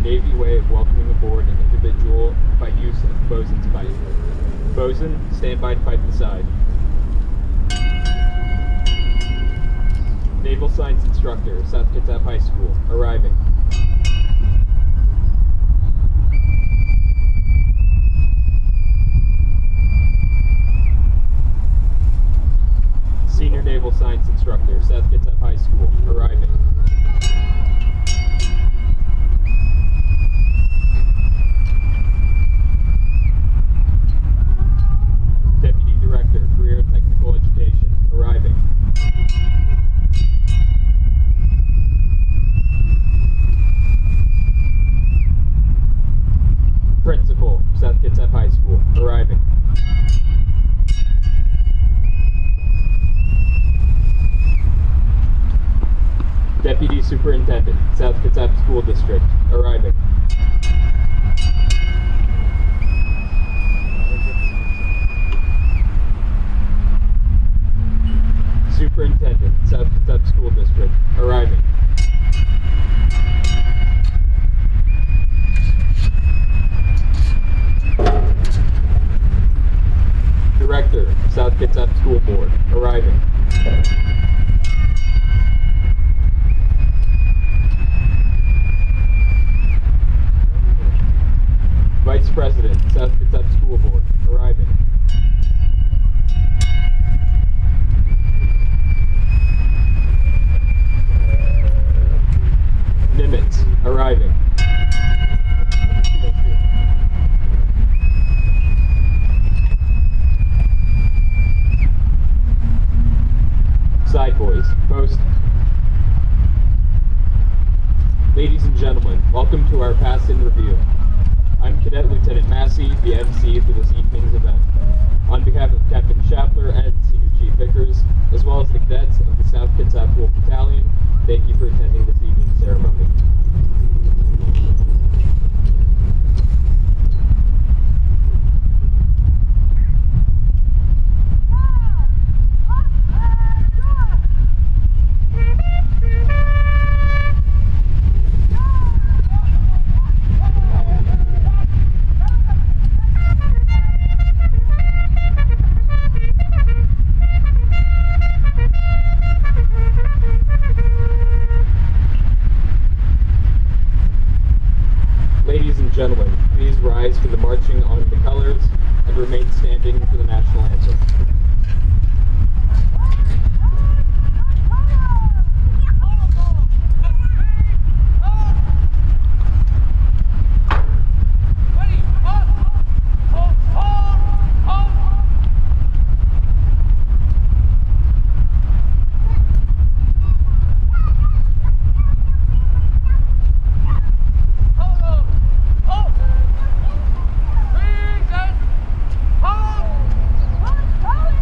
Navy way of welcoming aboard an individual by use of the bosun's pipe. Bosun, stand by to pipe the side. Naval Science Instructor, South Kitsap High School, arriving. Senior Naval Science Instructor, South Kitsap High School, arriving. Deputy Director, Career and Technical Education, arriving. Principal, South Kitsap High School, arriving. Deputy Superintendent, South Kitsap School District, arriving. Superintendent, South Kitsap School District, arriving. Director, South Kitsap School Board, arriving. Vice President, South Kitsap School Board, arriving. Nimitz, arriving. Side boys, post. Ladies and gentlemen, welcome to our pass-in review. I'm Cadet Lieutenant Massey, the MC for this evening's event. On behalf of Captain Schaffler and Senior Chief Vickers, as well as the cadets of the South Kitsap Wolf Battalion, thank you for attending this evening's ceremony. Ladies and gentlemen, please rise for the marching on the colors and remain standing for the national anthem. Present! Halt!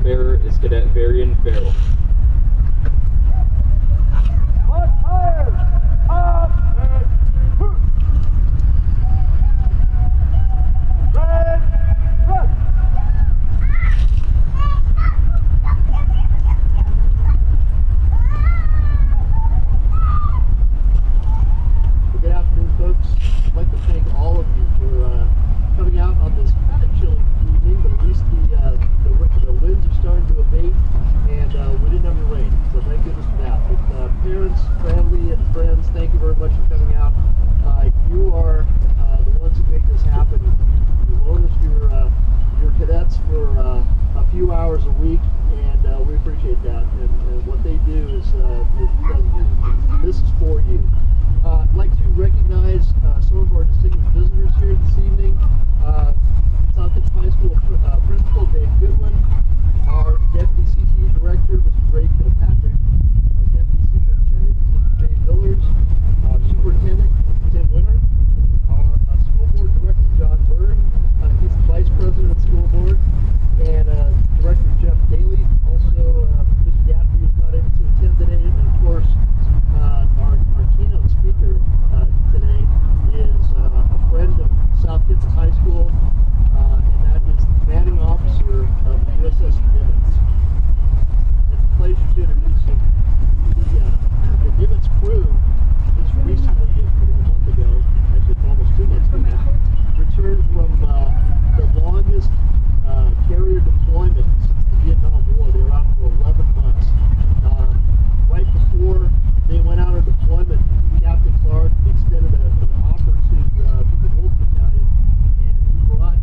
bearer is Cadet Varian Farrell. Good afternoon, folks. I'd like to thank all of you for coming out on this kind of chilly evening, but at least the winds are starting to abate, and we didn't have any rain, so thank goodness for that. But parents, family, and friends, thank you very much for coming out. You are the ones who make this happen. You loan us your cadets for a few hours a week, and we appreciate that. And what they do is because of you. This is for you. I'd like to recognize some of our distinguished visitors here this evening. South Kitsap High School Principal Dave Goodwin, our Deputy CTE Director, Mr. Ray Kilpatrick, our Deputy Superintendent, Mr. Dave Villers, our Superintendent, Tim Winter, our School Board Director, John Bird, he's the Vice President of the School Board, and Director Jeff Daly, also Mr. Gaffney, who's not able to attend today, and of course, our keynote speaker today is a friend of South Kitsap High School, and that is the commanding officer of the USS Nimitz. It's a pleasure to introduce him. The Nimitz crew just recently, a month ago, actually almost 2 months ago now, returned from the longest carrier deployment since the Vietnam War. They were out for 11 months. Right before they went out on deployment, Captain Clark extended an offer to the Wolf Battalion, and we brought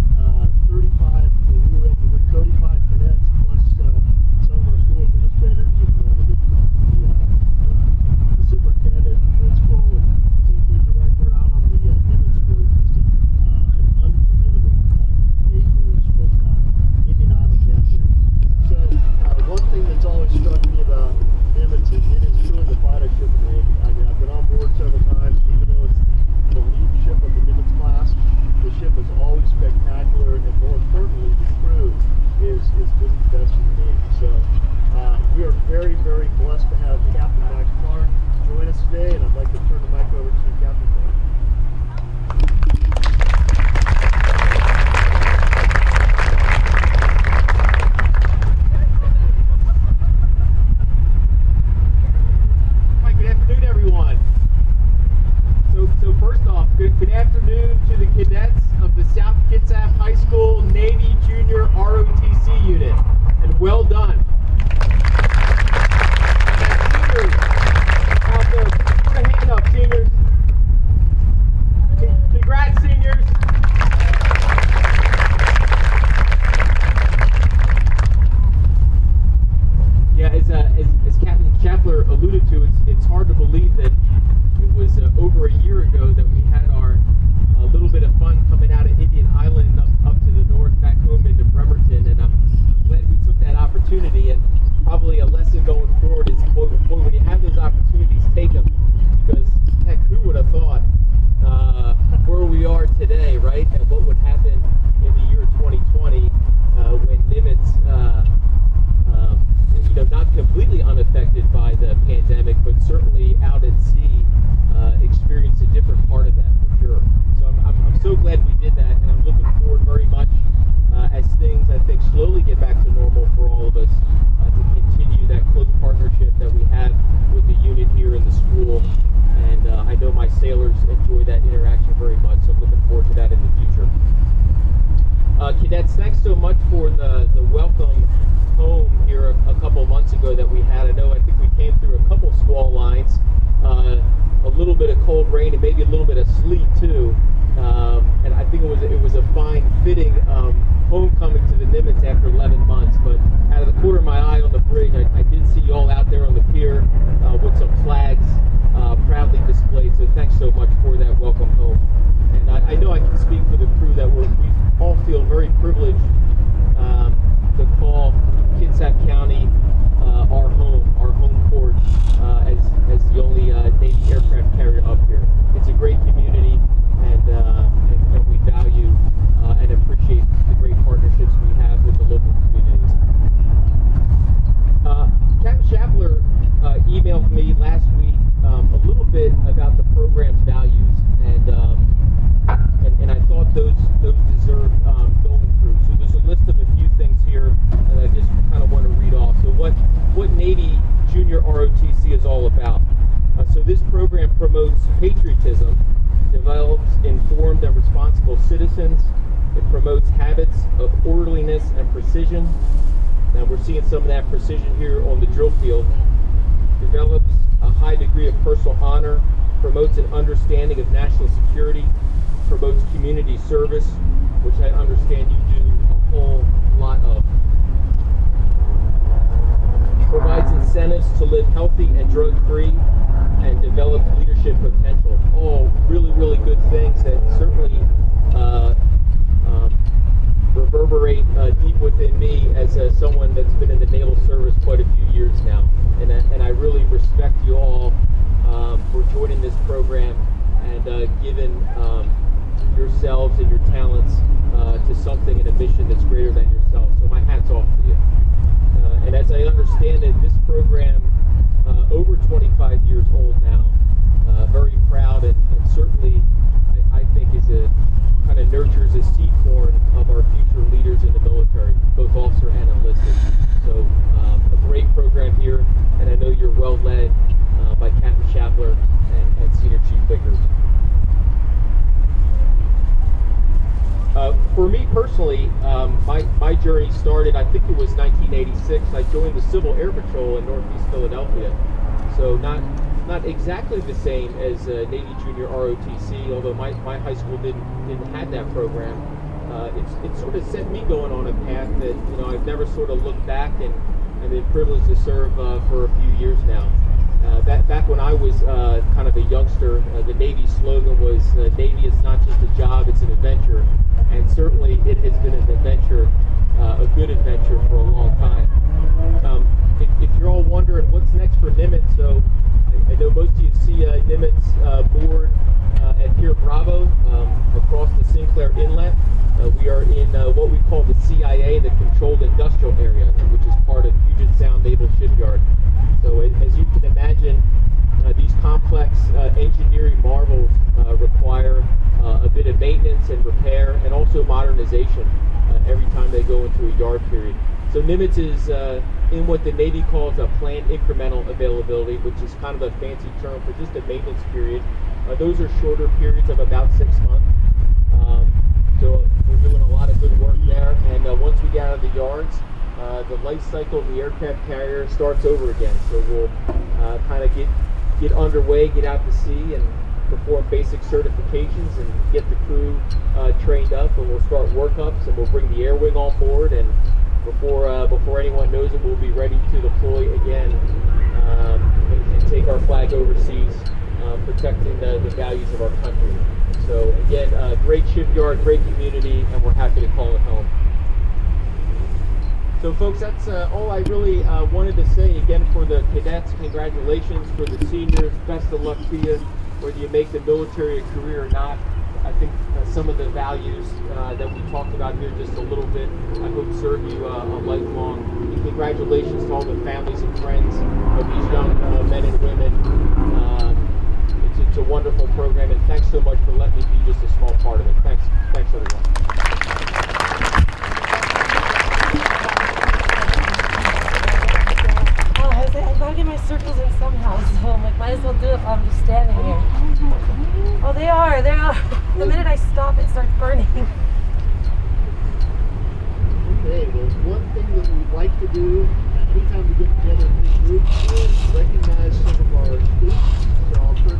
35, we were able to bring 35 cadets, plus some of our school administrators and the superintendent, principal, and CT director out on the Nimitz for just an unforgettable day cruise from Indian Island down here. So one thing that's always struck me about Nimitz is it is truly the finest ship in the Navy. I mean, I've been on board several times, even though it's the lead ship of the Nimitz class, the ship is always spectacular, and more importantly, the crew is the best in the Navy. So we are very, very blessed to have Captain Max Clark join us today, and I'd like to turn the mic over to Captain Clark. Hi, good afternoon, everyone. So first off, good afternoon to the cadets of the South Kitsap High School Navy Junior ROTC unit, and well done. And seniors out there, put a hand up, seniors. Congrats, seniors. Yeah, as Captain Chapler alluded to, it's hard to believe that it was over a year ago that we had our little bit of fun coming out of Indian Island up to the north, back home into Bremerton, and I'm glad we took that opportunity. And probably a lesson going forward is, boy, when you have those opportunities, take them, because heck, who would have thought where we are today, right? And what would happen in the year 2020 when Nimitz, not completely unaffected by the pandemic, but certainly out at sea, experienced a different part of that for sure. So I'm so glad we did that, and I'm looking forward very much as things, I think, slowly get back to normal for all of us, to continue that close partnership that we have with the unit here in the school. And I know my sailors enjoy that interaction very much, so I'm looking forward to that in the future. Cadets, thanks so much for the welcome home here a couple months ago that we had. I think we came through a couple squall lines, a little bit of cold rain, and maybe a little bit of sleet too. And I think it was a fine, fitting homecoming to the Nimitz after 11 months. But out of the corner of my eye on the bridge, I did see you all out there on the pier with some flags proudly displayed. So thanks so much for that welcome home. And I know I can speak for the crew that we all feel very privileged to call Kitsap County our home port, as the only Navy aircraft carrier up here. It's a great community. promotes patriotism, develops informed and responsible citizens. It promotes habits of orderliness and precision. Now we're seeing some of that precision here on the drill field. Develops a high degree of personal honor, promotes an understanding of national security, promotes community service, which I understand you do a whole lot of. Provides incentives to live healthy and drug-free, and develop leadership potential. All really, really good things that certainly reverberate deep within me as someone that's been in the naval service quite a few years now. And I really respect you all for joining this program and giving yourselves and your talents to something and a mission that's greater than yourself. So my hat's off to you. And as I understand it, this program, over 25 years old now, very proud and certainly I think is a kind of nurtures a seed corn of our future leaders in the military, both officer and enlisted. So a great program here, and I know you're well led by Captain Shapler and Senior Chief Vickers. For me personally, my journey started, I think it was 1986. I joined the Civil Air Patrol in Northeast Philadelphia. So not exactly the same as Navy Junior ROTC, although my high school didn't have that program. It sort of set me going on a path that I've never sort of looked back, and I've been privileged to serve for a few years now. Back when I was kind of a youngster, the Navy slogan was, Navy is not just a job, it's an adventure. And certainly it has been an adventure, a good adventure for a long time. If you're all wondering what's next for Nimitz, so I know most of you see Nimitz board at Pier Bravo across the Sinclair Inlet. We are in what we call the CIA, the Controlled Industrial Area, which is part of Puget Sound Naval Shipyard. So as you can imagine, these complex engineering marvels require a bit of maintenance and repair and also modernization every time they go into a yard period. So Nimitz is in what the Navy calls a planned incremental availability, which is kind of a fancy term for just a maintenance period. Those are shorter periods of about 6 months. So we're doing a lot of good work there. And once we get out of the yards, the life cycle of the aircraft carrier starts over again. So we'll kind of get underway, get out to sea, and perform basic certifications and get the crew trained up, and we'll start workups, and we'll bring the air wing on board, and before anyone knows it, we'll be ready to deploy again and take our flag overseas, protecting the values of our country. So again, great shipyard, great community, and we're happy to call it home. So folks, that's all I really wanted to say. Again, for the cadets, congratulations. For the seniors, best of luck to you, whether you make the military a career or not. I think some of the values that we talked about here just a little bit, I hope serve you a lifelong. And congratulations to all the families and friends of these young men and women. It's a wonderful program, and thanks so much for letting me be just a small part of it. Thanks everyone. I gotta get my circles in somehow, so I'm like, might as well do it while I'm just standing here. Oh, they are. The minute I stop, it starts burning. Okay, well, one thing that we'd like to do anytime we get together in this group is recognize some of our students. So I'll turn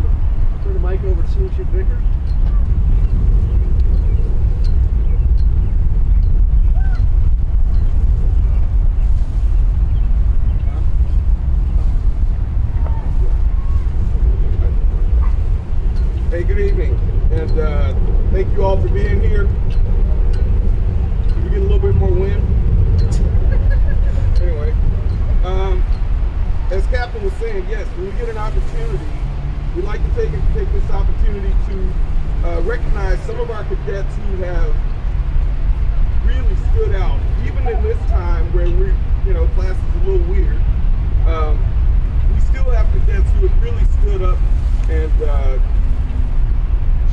the mic over to Senior Chief Vickers. Hey, good evening, and thank you all for being here. Can we get a little bit more wind? Anyway, as Captain was saying, yes, when we get an opportunity, we'd like to take this opportunity to recognize some of our cadets who have really stood out, even in this time where class is a little weird. We still have cadets who have really stood up and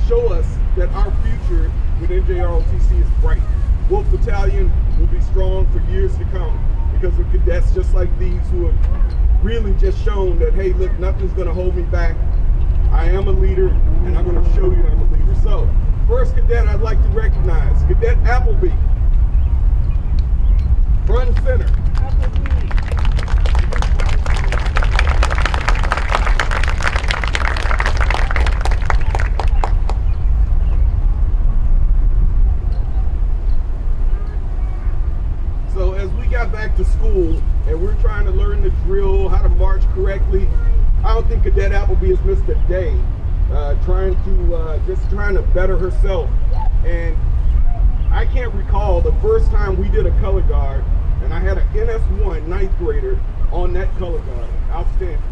show us that our future with NJROTC is bright. Wolf Battalion will be strong for years to come because of cadets just like these who have really just shown that, hey, look, nothing's going to hold me back. I am a leader, and I'm going to show you I'm a leader. So, first cadet I'd like to recognize, Cadet Appleby. Front and center. So as we got back to school and we're trying to learn the drill, how to march correctly, I don't think Cadet Appleby has missed a day trying to better herself. And I can't recall the first time we did a color guard and I had an NS1 ninth grader on that color guard. Outstanding.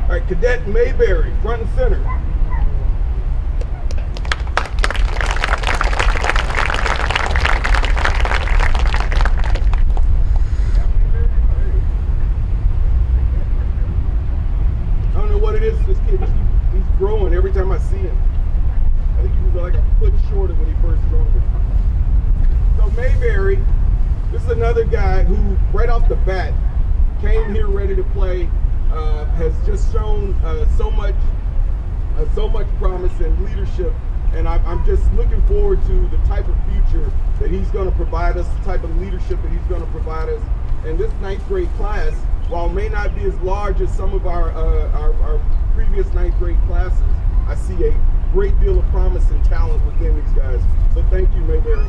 All right, Cadet Mayberry, front and center. I don't know what it is, this kid, he's growing every time I see him. I think he was like a foot shorter when he first joined us. So Mayberry, this is another guy who, right off the bat, came here ready to play. Has just shown so much promise and leadership, and I'm just looking forward to the type of future that he's going to provide us, the type of leadership that he's going to provide us. And this ninth grade class, while it may not be as large as some of our previous ninth grade classes, I see a great deal of promise and talent within these guys. So thank you, Mayberry.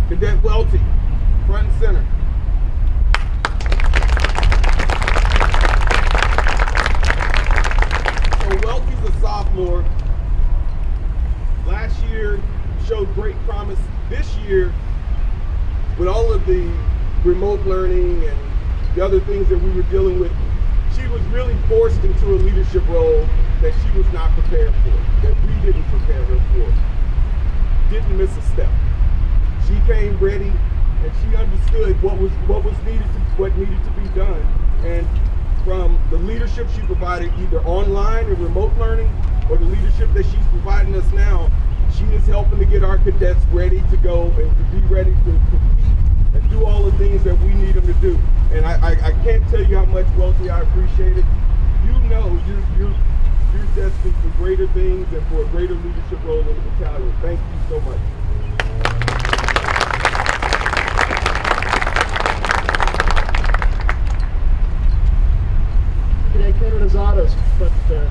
Cadet Welty, front and center. So Welty's a sophomore. Last year showed great promise. This year, with all of the remote learning and the other things that we were dealing with, she was really forced into a leadership role that she was not prepared for, that we didn't prepare her for. Didn't miss a step. She came ready, and she understood what needed to be done. And from the leadership she provided, either online and remote learning, or the leadership that she's providing us now, she is helping to get our cadets ready to go and to be ready to compete and do all the things that we need them to do. And I can't tell you how much, Welty, I appreciate it. You know you're destined for greater things and for a greater leadership role in the battalion. Thank you so much. Cadet Kevin Azadas, but Kevin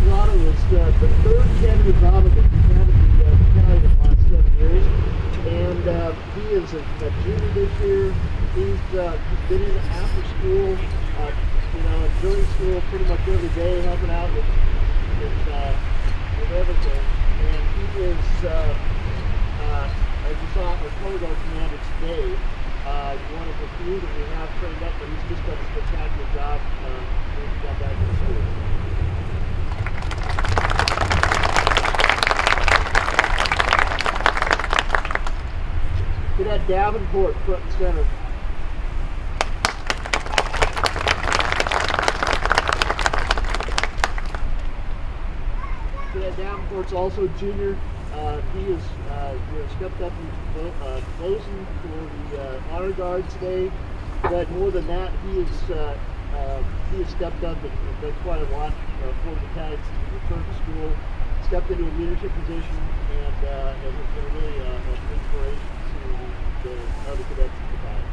Azada was the third Kevin Azada that we've had in the battalion in the last 7 years, and he is a junior this year. He's been in after school, and during school pretty much every day, helping out with everything, and he is. As you saw our color guard commander today, one of the few that we have trained up, but he's just done a spectacular job when he got back to school. Cadet Davenport, front and center. Cadet Davenport's also a junior. He has stepped up and closing for the honor guard today, but more than that, he has stepped up and done quite a lot for the battalion since he returned to school. Stepped into a leadership position and has been really an inspiration to the other cadets in the battalion.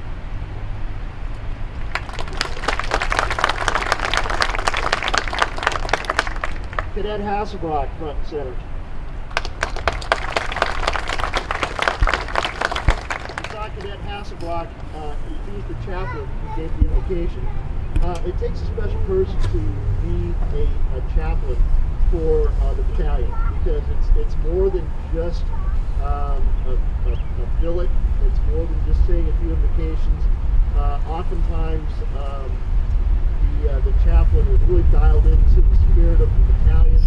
Cadet Hasselbrock, front and center. Cadet Hasselbrock, he's the chaplain who gave the invocation. It takes a special person to be a chaplain for the battalion, because it's more than just a billet. It's more than just saying a few invocations. Oftentimes, the chaplain is really dialed into the spirit of the battalion.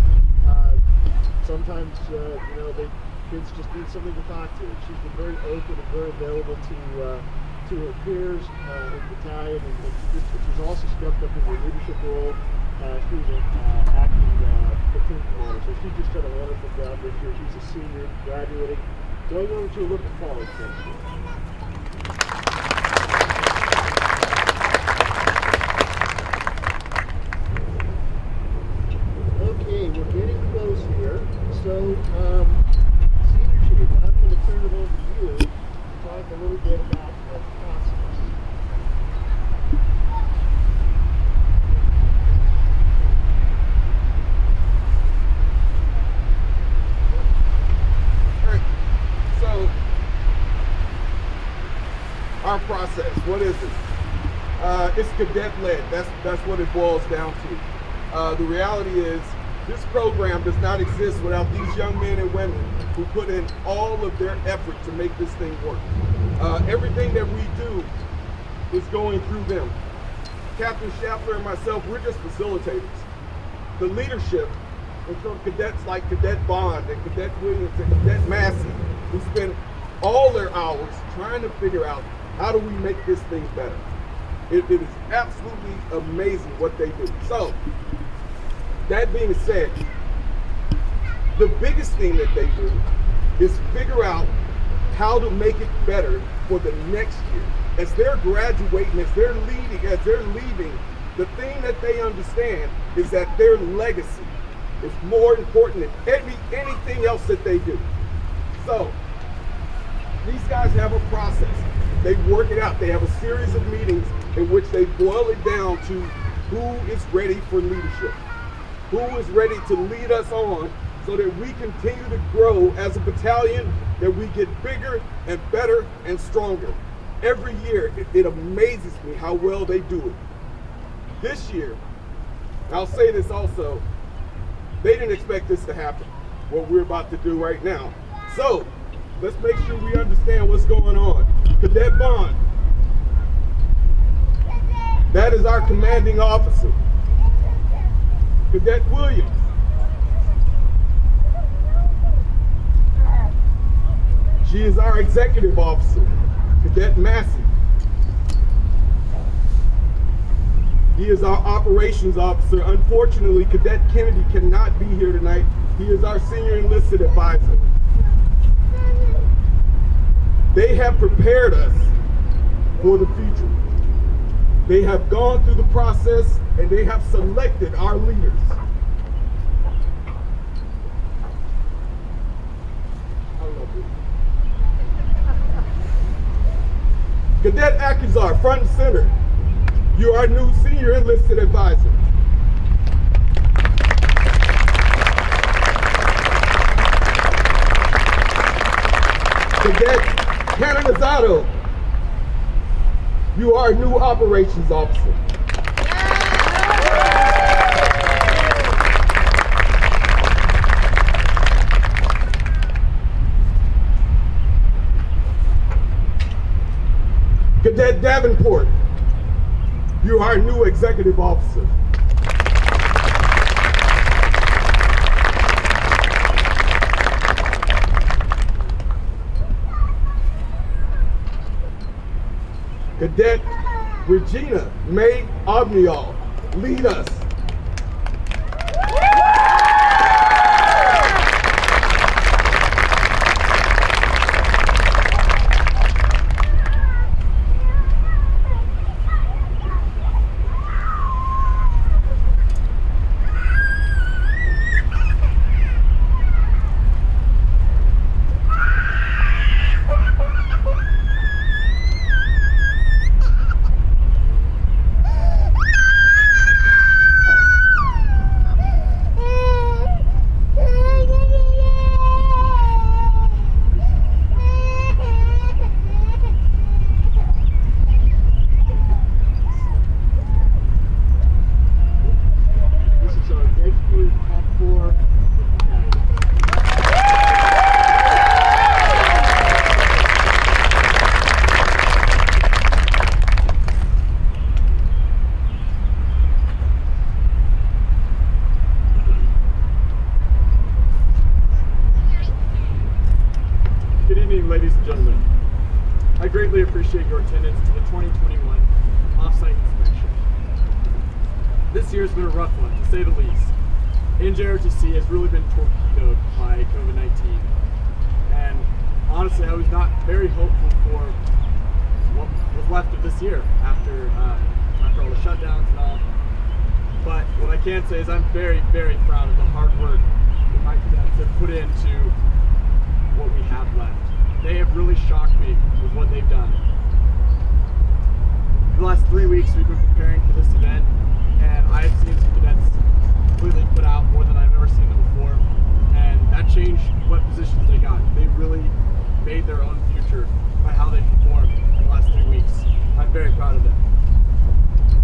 Sometimes, kids just need something to talk to. She's been very open and very available to her peers in the battalion, and she's also stepped up in her leadership role. She's an acting platoon commander, so she's just done a wonderful job this year. She's a senior, graduating, going over to Olympic College next year. Okay, we're getting close here. So, Senior Chief, I'm going to turn it over to you to talk a little bit about the process. All right. So, our process, what is it? It's cadet-led. That's what it boils down to. The reality is, this program does not exist without these young men and women who put in all of their effort to make this thing work. Everything that we do is going through them. Captain Schaffler and myself, we're just facilitators. The leadership, and from cadets like Cadet Bond and Cadet Williams and Cadet Massey, who spend all their hours trying to figure out how do we make this thing better. It is absolutely amazing what they do. So, that being said, the biggest thing that they do is figure out how to make it better for the next year. As they're graduating, as they're leaving, the thing that they understand is that their legacy is more important than anything else that they do. So, these guys have a process. They work it out. They have a series of meetings in which they boil it down to who is ready for leadership. Who is ready to lead us on so that we continue to grow as a battalion, that we get bigger and better and stronger. Every year, it amazes me how well they do it. This year, I'll say this also, they didn't expect this to happen, what we're about to do right now. So, let's make sure we understand what's going on. Cadet Bond, that is our commanding officer. Cadet Williams, she is our executive officer. Cadet Massey, he is our operations officer. Unfortunately, Cadet Kennedy cannot be here tonight. He is our senior enlisted advisor. They have prepared us for the future. They have gone through the process and they have selected our leaders. I love you. Cadet Akuzar, front and center. You are our new senior enlisted advisor. Cadet Canonizado, you are a new operations officer. Cadet Davenport, you are a new executive officer. Cadet Regina May Obnial, lead us. This year's been a rough one, to say the least. NJROTC has really been torpedoed by COVID-19. And honestly, I was not very hopeful for what was left of this year after all the shutdowns and all. But what I can say is I'm very, very proud of the hard work that my cadets have put into what we have left. They have really shocked me with what they've done. For the last 3 weeks we've been preparing for this event, and I have seen some cadets completely put out more than I've ever seen them before, and that changed what positions they got. They really made their own future by how they performed in the last 3 weeks. I'm very proud of them.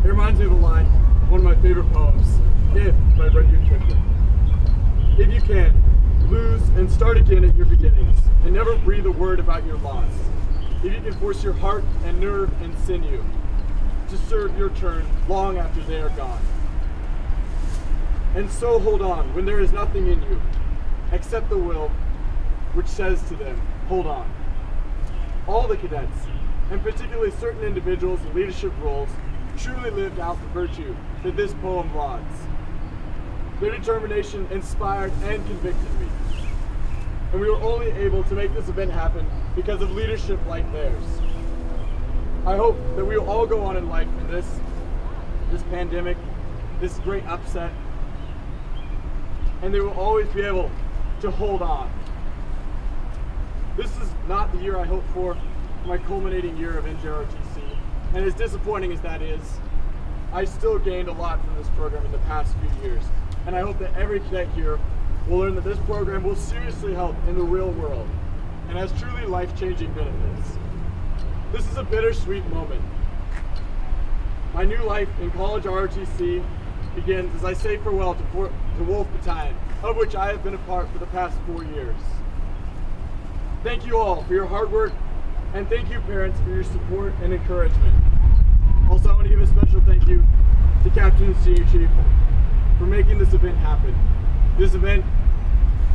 It reminds me of a line, one of my favorite poems, If, by Rudyard Kipling. If you can, lose and start again at your beginnings, and never breathe a word about your loss. If you can force your heart and nerve and sinew to serve your turn long after they are gone. And so hold on when there is nothing in you, except the will which says to them, hold on. All the cadets, and particularly certain individuals in leadership roles, truly lived out the virtue that this poem lauds. Their determination inspired and convicted me. And we were only able to make this event happen because of leadership like theirs. I hope that we will all go on in life in this pandemic, this great upset, and they will always be able to hold on. This is not the year I hope for, my culminating year of NJROTC, and as disappointing as that is, I still gained a lot from this program in the past few years, and I hope that every cadet here will learn that this program will seriously help in the real world and has truly life-changing benefits. This is a bittersweet moment. My new life in college ROTC begins as I say farewell to Wolf Battalion, of which I have been a part for the past 4 years. Thank you all for your hard work, and thank you parents for your support and encouragement. Also, I want to give a special thank you to Captain and Senior Chief for making this event happen. This event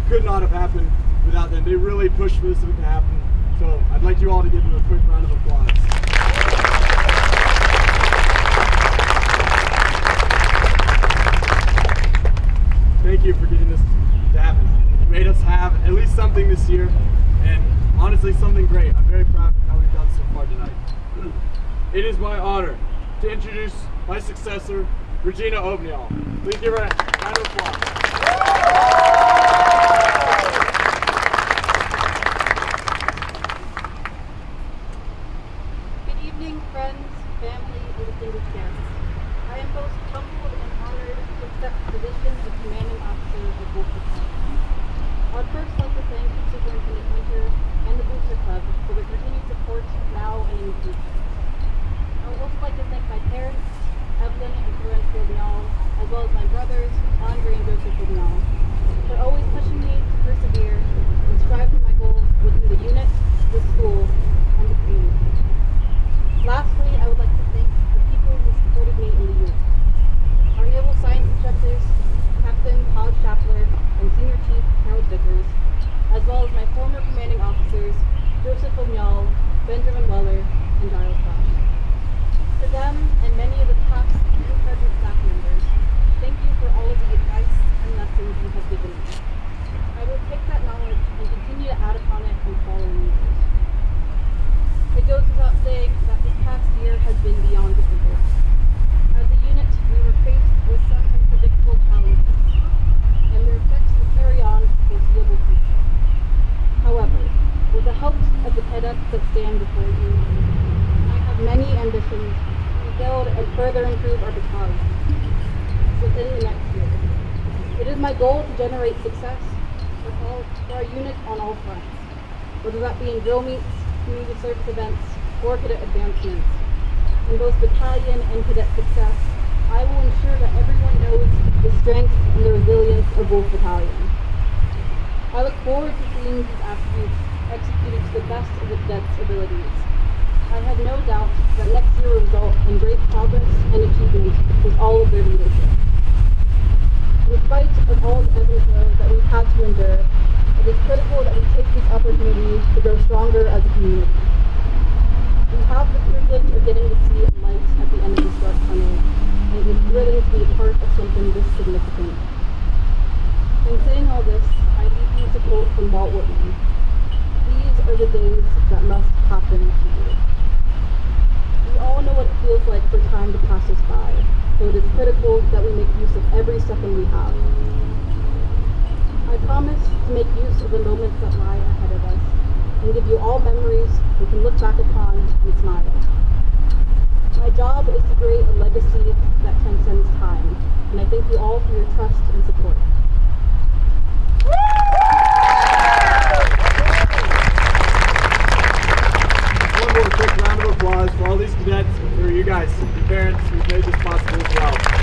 could not have happened without them. They really pushed for this event to happen. So I'd like you all to give them a quick round of applause. Thank you for getting this to happen. You made us have at least something this year, and honestly something great. I'm very proud of how we've done so far tonight. It is my honor to introduce my successor, Regina Obnial. Please give her a round of applause. Good evening, friends, family, and distinguished guests. I am both humbled and honored to accept the position of Commanding Officer of Wolf Battalion. I would first like to thank Superintendent Winter and the Booster Club for their continued support now and in the future. I would also like to thank my parents, Evelyn and Florence Obnial, as well as my brothers, Andre and Joseph Obnial, for always pushing me to persevere and strive for my goals within the unit, the school, and the community. Lastly, I would like to thank the people who supported me in the unit. Our naval science instructors, Captain Todd Schaffler and Senior Chief Harold Vickers, as well as my former commanding officers, Joseph Obnial, Benjamin Weller, and Giles Fox. To them and many of the past and present staff members, thank you for all of the advice and lessons you have given me. I will take that knowledge and continue to add upon it in following years. It goes without saying that this past year has been beyond difficult. As a unit, we were faced with some unpredictable challenges, and their effects will carry on for the foreseeable future. However, with the help of the cadets that stand before you, I have many ambitions to rebuild and further improve our battalion within the next year. It is my goal to generate success for our unit on all fronts, whether that be in drill meets, community service events, or cadet advancements. In both battalion and cadet success, I will ensure that everyone knows the strength and the resilience of Wolf Battalion. I look forward to seeing these attributes executed to the best of the cadets' abilities. I have no doubt that next year will result in great progress and achievement with all of their leadership. In spite of all the ebbs and flows that we've had to endure, it is critical that we take this opportunity to grow stronger as a community. We have the privilege of getting to see a light at the end of this dark tunnel, and it is thrilling to be a part something this significant. In saying all this, I leave you to quote from Walt Whitman. These are the days that must happen to you. We all know what it feels like for time to pass us by, so it is critical that we make use of every second we have. I promise to make use of the moments that lie ahead of us and give you all memories we can look back upon and smile. My job is to create a legacy that transcends time, and I thank you all for your trust and support. One more quick round of applause for all these cadets, for you guys, your parents who've made this possible as well.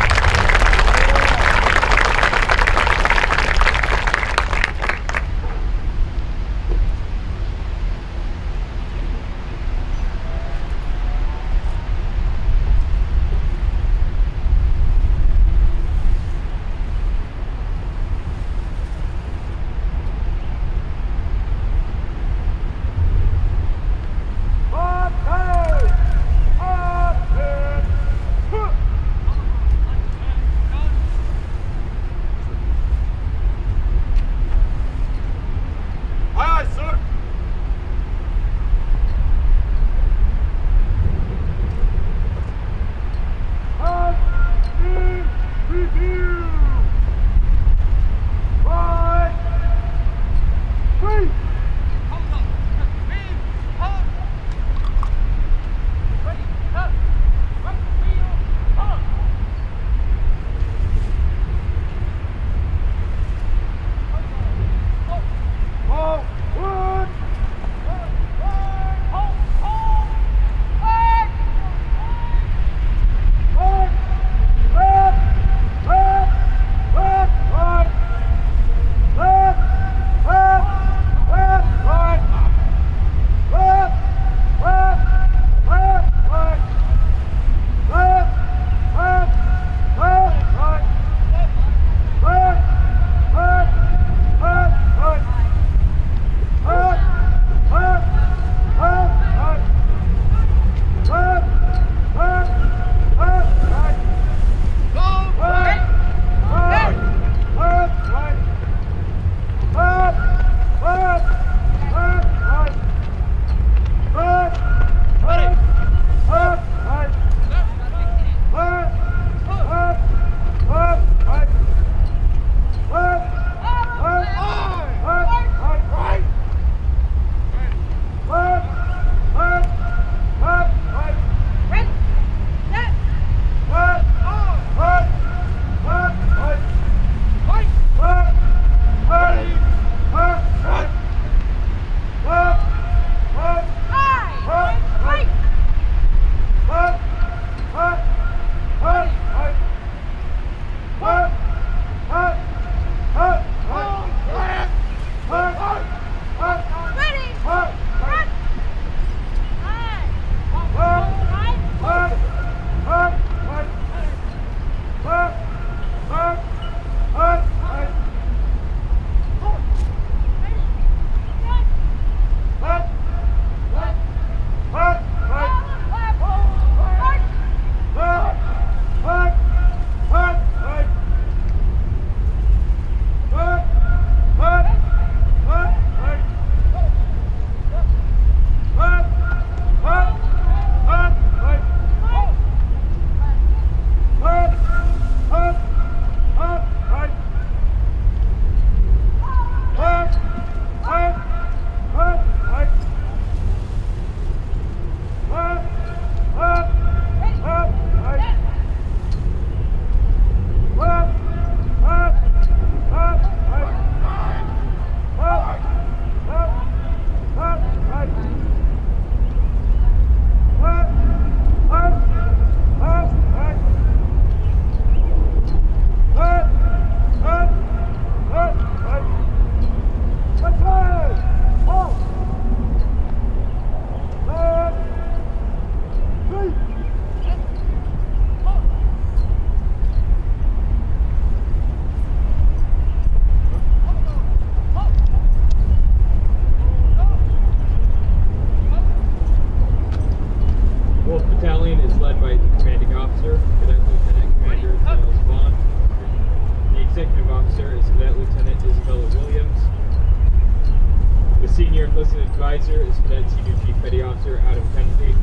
advisor is Cadet Senior Chief Petty Officer Adam Kennedy.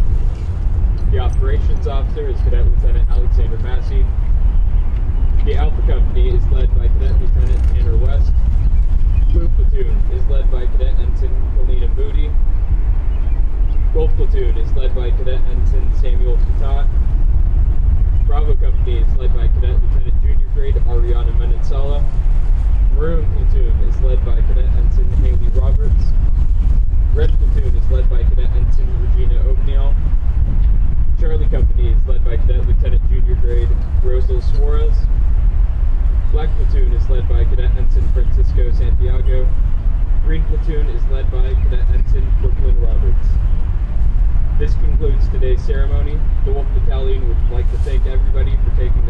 The operations officer is Cadet Lieutenant Alexander Massey. The Alpha Company is led by Cadet Lieutenant Tanner West. Blue Platoon is led by Cadet Ensign Kalina Moody. Gold Platoon is led by Cadet Ensign Samuel Katat. Bravo Company is led by Cadet Lieutenant Junior Grade Ariana Menetsala. Maroon Platoon is led by Cadet Ensign Haley Roberts. Red Platoon is led by Cadet Ensign Regina Ognall. Charlie Company is led by Cadet Lieutenant Junior Grade Rosal Suarez. Black Platoon is led by Cadet Ensign Francisco Santiago. Green Platoon is led by Cadet Ensign Brooklyn Roberts. This concludes today's ceremony. The Wolf Battalion would like to thank everybody for taking